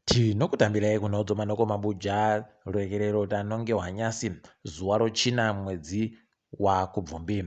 Tinokutambirai kunodzoma nokumabuja rurekerero tanonge hwanyasi zuva rochina mwedzi waKubvumbi.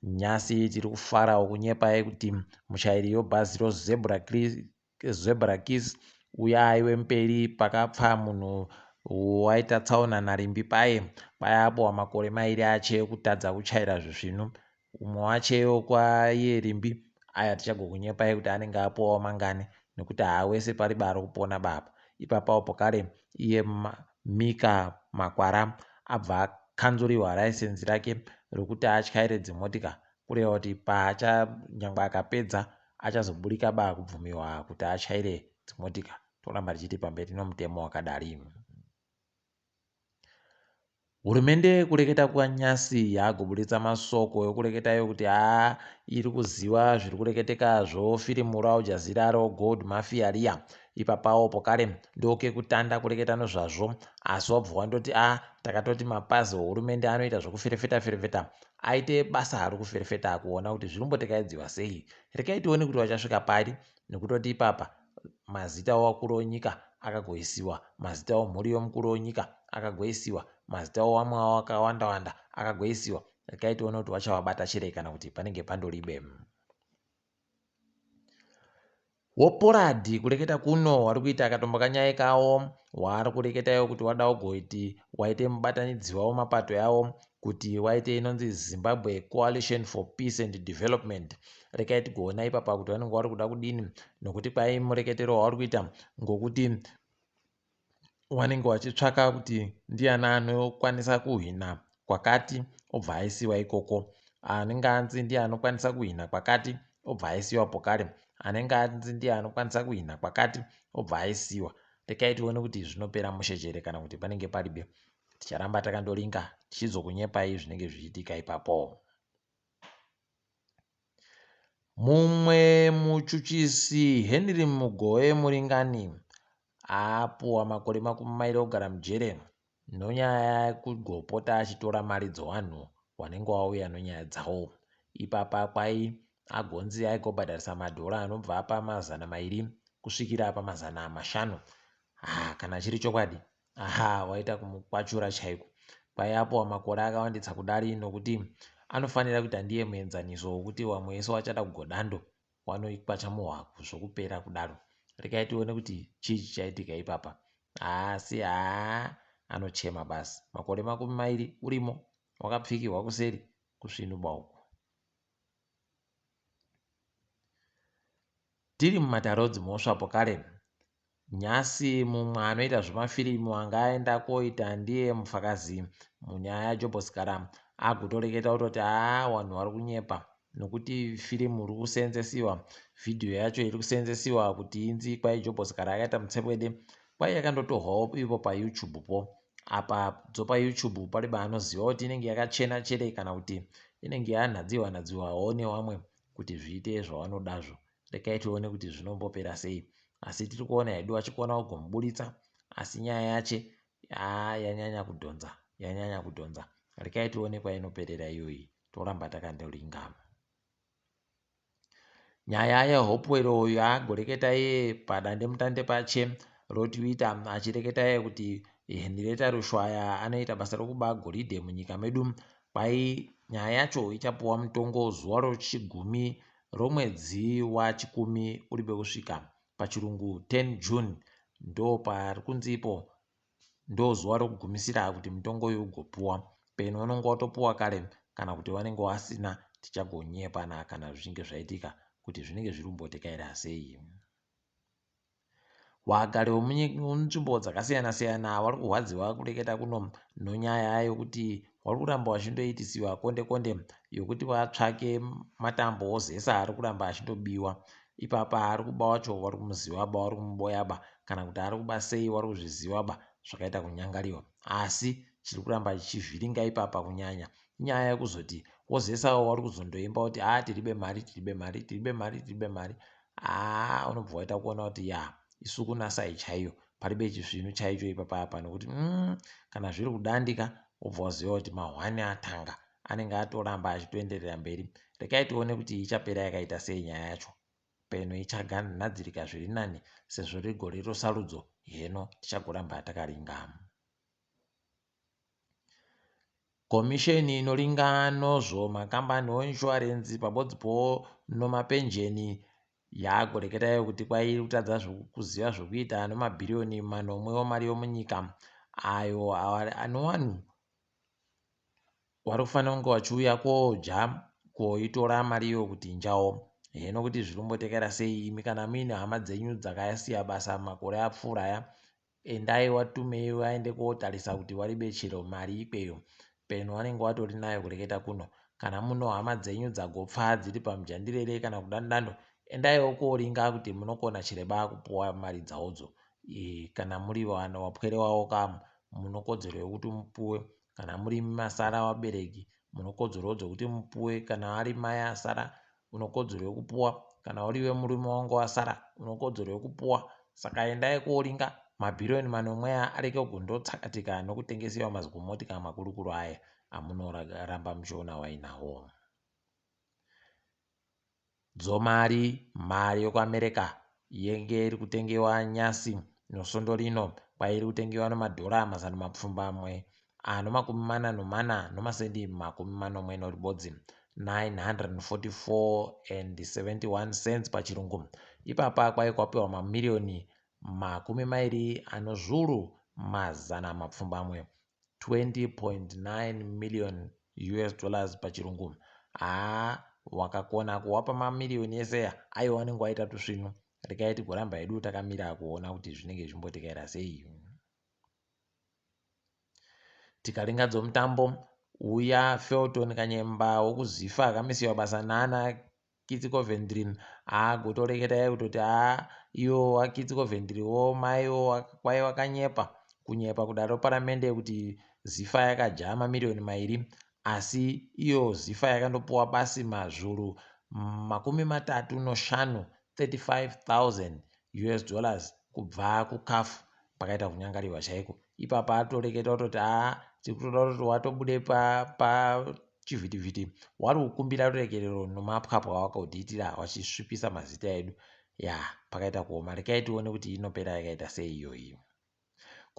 Nyasi tiri kufarawo kunyepai kuti muchairi webhazi roZebraKiss uyai wemberi pakapfa munhu waita tsaona narimbi paye apowa makore mairi ache ekutadza kuchaira zvisvinu. Umwe wachewo kwaiye rimbi aya tichagokunyepai kuti anenge apowawo mangani nekuti haawese pari ari kupona baba. Ipapawo pokare iye Mika Makwara abva akanzuriwa raisenzi rake rokuti atyaire dzimotika kureva kuti nyangwe akapedza achazoburika kubvumiwa kuti atyaire dzimotika. Toramba tichiti pamberi nomutemo wakadari. Hurumende kureketa kwanyasi yagoburitsa masoko ekureketa kuti iri kuziva zviri kureketekazvo firimu raujazira rogold mafia riya. Ipapawo pokare ndoke kutanda kureketa nezvazvo asi wabva wandoti takatoti mapazi ehurumende anoita zvekuferefeta aite basa ari kuferefeta kuona kuti zvinombotekaidziwa sei. Rekai tione kuti wachasvika pari nekutoti ipapa mazita wakuru onyika akagoisiwa, mazita omhuri yomukuru wonyika akagoisiwa, mazita owamwe wakawanda akagoisiwa. Rekai tione kuti wachavabata chirei kana kuti panenge pandoribe. Woporadhi kureketa kuno wari kuita akatombokanyaye kawo waari kureketayo kuti wada kugoiti waite mubatanidzi wawo mapato yawo kuti waite inonzi Zimbabwe Coalition for Peace and Development. Rekai tigoona ipapa kuti vanenge vari kuda kudini nokuti kwai mureketero wavari kuita ngokuti wanenge wachitsvaka kuti ndiani anokwanisa kuhwina kwakati obva aisiwa ikoko, anenge anzi ndiye anokwanisa kuhwina kwakati obva aisiwa pokare, anenge anzi ndiye anokwanisa kuhwina kwakati obva aisiwa. Rekai tione kuti zvinopera mushejere kana kuti panenge paribe. Ticharamba takandoringa tichizokunyepai zvinenge zvichiitika ipapo. Mumwe muchuchisi Henry Mugowe muringani apuwa makore 20 ogara mujere nonyaya yekugopota achitora mari dzevanhu vanenge vauya nonyaya dzawo. Ipapa kwai agonzi aigobhadharisa madhora anobva pama200 kusvikira pama500. Kana chiri chokwadi waita kumukwachura chaiko. Kwai apowa makore akawanditsa kudari nokuti anofanira kuita ndiye muenzaniso wokuti vamwe vese vachada kugodando vanoikwacha muhwaku zvokupera kudaro. Rekai tione kuti chii chichaitika ipapa. Asi anochema basi. Makore 20 urimo wakapfikirwa kuseri kusvinuba uku. Tiri mumatarotsi mosva pokare nyasi mumwe anoita zvemafirimu anga aenda koita ndiye mufakazi munyaya yaJobhosikara agotoreketa kutoti vanhu vari kunyepa nokuti firimu iri kuseenzesiwa, vhidhiyo yacho iri kuseenzesiwa kuti inzi kwai Jobhosikara akaita mutsepwede kwai yakandotorwawo ipo paYouTube po. Apa dzopaYouTube paribe anoziva kuti inenge yakachena cherei kana kuti inenge yanhadziwa nevamwe kuti zviite zvavanodazvo. Rekai tione kuti zvinombopera sei. Asi tiri kuona hedu vachikona kugomuburitsa asi nyaya yache yanyanya kudhonza. Rekai tione kwainoperera iyoyi. Toramba takandoringa. Nyaya yeHopewell uyu agoreketa iye padandemutande pache roTwitter achireketa iye kuti Henrietta Rushwaya anoita basa rokuba goridhe munyika medu. Kwai nyaya yacho ichapuwa mutongo zuva rochigumi romwedzi wa10 uribe kusvika pachirungu 10 June ndo pari kunzipo ndo zuva rokugumisira kuti mutongo uyu ugopuwa. Peno unenge watopuwa kare kana kuti vanenge vasina tichagonyepana kana zvichinge zvaitika kuti zvinenge zviri kumbotekaira sei. Wagari wemunzvimbo dzakasiyana vari kurwadziwa kureketa kuno nonyaya yokuti vari kuramba vachindoitisiwa konde yokuti vatsvake matambo ozesa ari kuramba achindobiwa. Ipapa ari kuba wacho vari kumuzivaba, vari kumuboyaba kana kuti ari kuba sei vari kuzvizivaba zvakaita kunyangariwa. Asi chiri kuramba chichivhiringa ipapa kunyanya inyaya yekuzoti wozesawo vari kuzondoimba kuti tiribe mari. Unobva waita kuona kuti isu kunasai chaiyo paribe chizvinu chaicho ipapa nokuti kana zviri kudandika wobva waziva kuti mahwani atanga anenge atoramba achitoenderera mberi. Rekai tione kuti ichapera yakaita sei nyaya yacho. Peno ichaganhadzirika zviri nani sezvo rigore rosarudzo heno tichagoramba takaringa. Komisheni inoringa nozvo makambani oinsurance pabodzipo nomapenjeni yagoreketa kuti kwai kutadza kuziva zvokuita nomabhiriyoni manomwe wemari yomunyika ayo anowanhu vari kufanira kunge vachiuya koja koitora mari iyo kuti njao. Heno kuti zviri kumbotekera sei, imi kana muine hama dzenyu dzakasiya basa makore apfuura aya, endai watumei waende kotarisa kuti waribe chero mari ikweyo peno wanenge watori nayo kureketa kuno. Kana muno hama dzenyu dzagopfa dziri pamujandirere kana kudandando, endaiwo koringa kuti munokona chireba kupuwa mari dzawodzo. Kana muri vana wapwere wawo kam munokodzero yokuti mupuwe. Kana muri masara wabereki munokodzero dzokuti mupuwe. Kana ari mai asara unokodzero yokupuwa. Kana uriwe murume wangu wasara unokodzero yokupuwa. Saka endai koringa mabhiriyoni manomwe areke kundotsakatika nokutengesiwa mazigumotika makurukuru aya amunoramba muchiona wainawo. Dzomari, mari yokuAmerika yenge iri kutengewa nyasi nosondo rino kwairi kutengewa namadhora mazana mapfumbamwe ano 44 nomasendi 40 noribodzi 944.71 pachirungu. Ipapa kwai kwapiwa mamiliyoni 20 20.9 million US$ pachirungu. Wakakona kuwapa mamiliyoni ese aiwa wanenge waita tusvinu. Rekai tigoramba hedu takamira kuona kuti zvinenge zvimbotekera sei. Tikaringa dzomutambo, uya Felton Kanyemba wokuzifa akamisiwa basa nana Kitsikov agotoreketa kutoti iyo Kitsikov maiwo kwai wakanyepa kunyepa kudaro paramende kuti zifa yakaja mamiliyoni 2 asi iyo zifa yakandopuwa basi mazvuru 35 $35,000 kubva kukafu pakaita kunyangariwa chaiko. Ipapa atoreketa kutoti tirikutoda kuti watobude pachivhitivhiti wari kukumbira rurekerero nomapwapwa wakaudhiitira wachisvipisa mazita edu. Pakaita kuoma. Rekai tione kuti inopera yakaita sei iyoyi.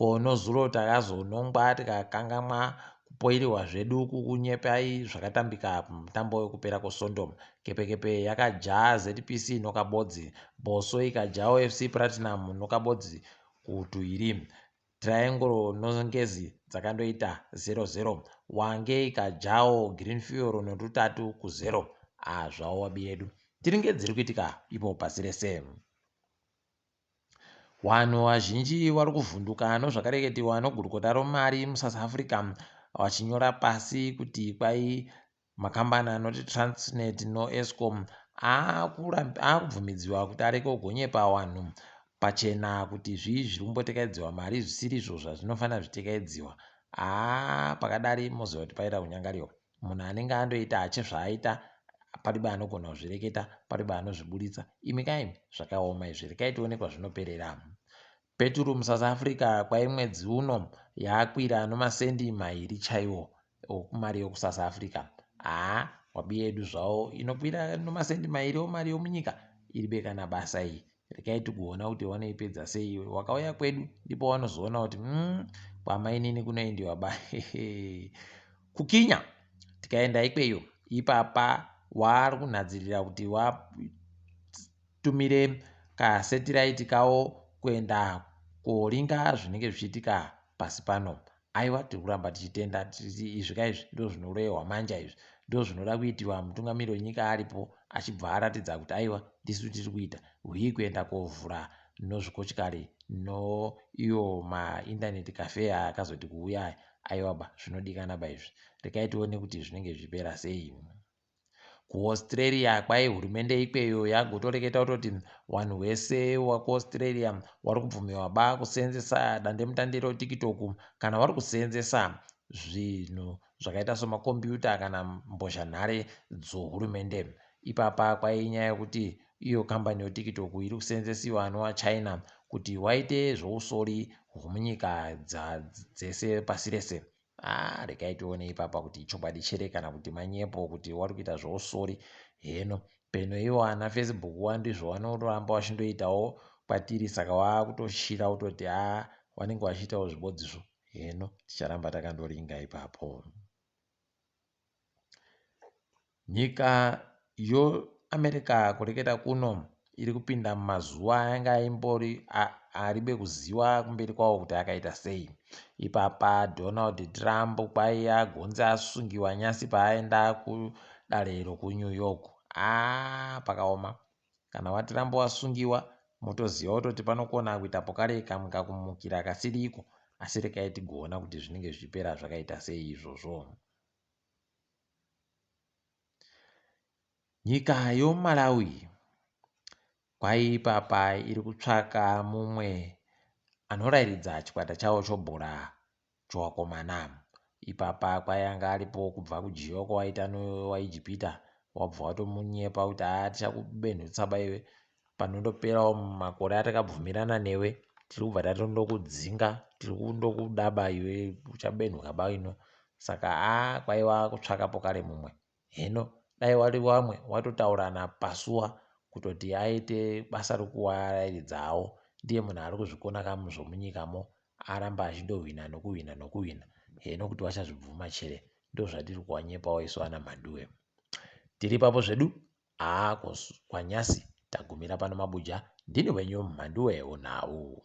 Nozuro takazonongwa tikakangamwa kupoiriwa zvedu kukunyepai zvakatambika mutambo wekupera kwesondo. Kepekepe yakaja ZPC nokabodzi, Boso ikajawo FC Platinum nokabodzi kutuiri. Triangle nongezi dzakandoita 0-0. Wange ikajawo Greenfield no3-0. Zvawo wabi yedu. Tiringe dziri kuitika ipo pasi rese. Vanhu vazhinji vari kuvhunduka nozvakareketiwa nogurukota romari muSouth Africa vachinyora pasi kuti kwai makambani anoti Transnet noEscom akubvumidziwa kuti areke kugonyepa vanhu pachena kuti zviri kumbotekaidziwa mari zvisiri izvo zvazvinofanira zvitekaidziwa. Pakadari moziva kuti paita kunyangariwa. Munhu anenge andoita achizvaaita paribe anogona kuzvireketa, paribe anozviburitsa. Imi kai zvakaoma izvi. Rekai tione kwazvinoperera. Peturu muSouth Africa kwai mwedzi uno yakwira nomasendi 2 chaiwo okumari yokuSouth Africa. Wabi yedu zvawo inokwira nomasendi 2 omari yomunyika iribe kana basa iyi. Rekai tigoona kuti wanoipedza sei. Wakauya kwedu ndipo wanozoona kuti kwamainini kunoendiwa ba kukinya. Tikaenda ikweyo ipapa wari kunhadzirira kuti watumire kasetiraiti kawo kuenda koringa zvinenge zvichiitika pasi pano. Aiwa tiri kuramba tichitenda izvi kaizvi ndo zvinorehwa manja izvi ndo zvinoda kuitiwa mutungamiri wenyika aripo achibva aratidza kuti aiwa ndisu tiri kuita kuenda kovhura nozvikochikari iyo maindaneti cafe akazoti kuuya. Aiwa ba zvinodikana ba izvi. Rekai tione kuti zvinenge zvipera sei. KuAustralia kwai hurumende ikweyo yagotoreketa kutoti vanhu vese vakuAustralia vari kubvumiwa ba kuseenzesa dandemutandiro TikTok kana vari kuseenzesa zvinhu zvakaita semakombiyuta kana mbozhanhare dzohurumende. Ipapa kwai inyaya yekuti iyo kambani yoTikTok iri kuseenzesiwa nowaChina kuti waite zvousori hwomunyika dzese pasi rese. Rekai tione ipapa kuti chokwadi chere kana kuti manyepo kuti wari kuita zvousori. Heno peno ivo ana Facebook ndizvo vanoramba vachindoitawo kwatiri, saka wakutoshira utoti wanenge wachiitawo zvibodzizvo. Heno ticharamba takandoringa ipapo. Nyika yoAmerica kureketa kuno iri kupinda mumazuva anga aimbori aribe kuziva kumberi kwawo kuti akaita sei. Ipapa Donald Trump kwaiya gonzi asungiwa nyasi paaenda kudarero kuNew York. Pakaoma. Kana waTrump wasungiwa motoziva kutoti panokona kuita pokare kamwe kakumukira kasiriko, asi rekai tigoona kuti zvinenge zvichipera zvakaita sei izvozvo. Nyika yoMalawi kwaipapa iri kutsvaka mumwe anorayiridza chikwata chawo chobhora chowakomana. Ipapa kwaianga aripo kubva kujiwa kwawaita nowaIjipita, wabva watomunyepa kuti tichakubenhutsa baiwe, panondoperawo makore atakabvumirana newe tiri kubva tatondokudzinga, tiri kundokudaba iwe uchabenhuka baino. Saka kwaiva kutsvaka pokare mumwe. Heno dai wari wamwe watotaurana pasuwa kutoti aite basa rekuwarayiridzawo. Ndiye munhu ari kuzvikona kamu zvomunyikamo, aramba achindohwina nokuhwina. Heno kuti wachazvibvuma chere, ndozvatiri kuwanyepawo isu naMhanduwe. Tiri papo zvedu kwanyasi tagumira pano mabuja. Ndini wenyu mhanduwe WeNhau.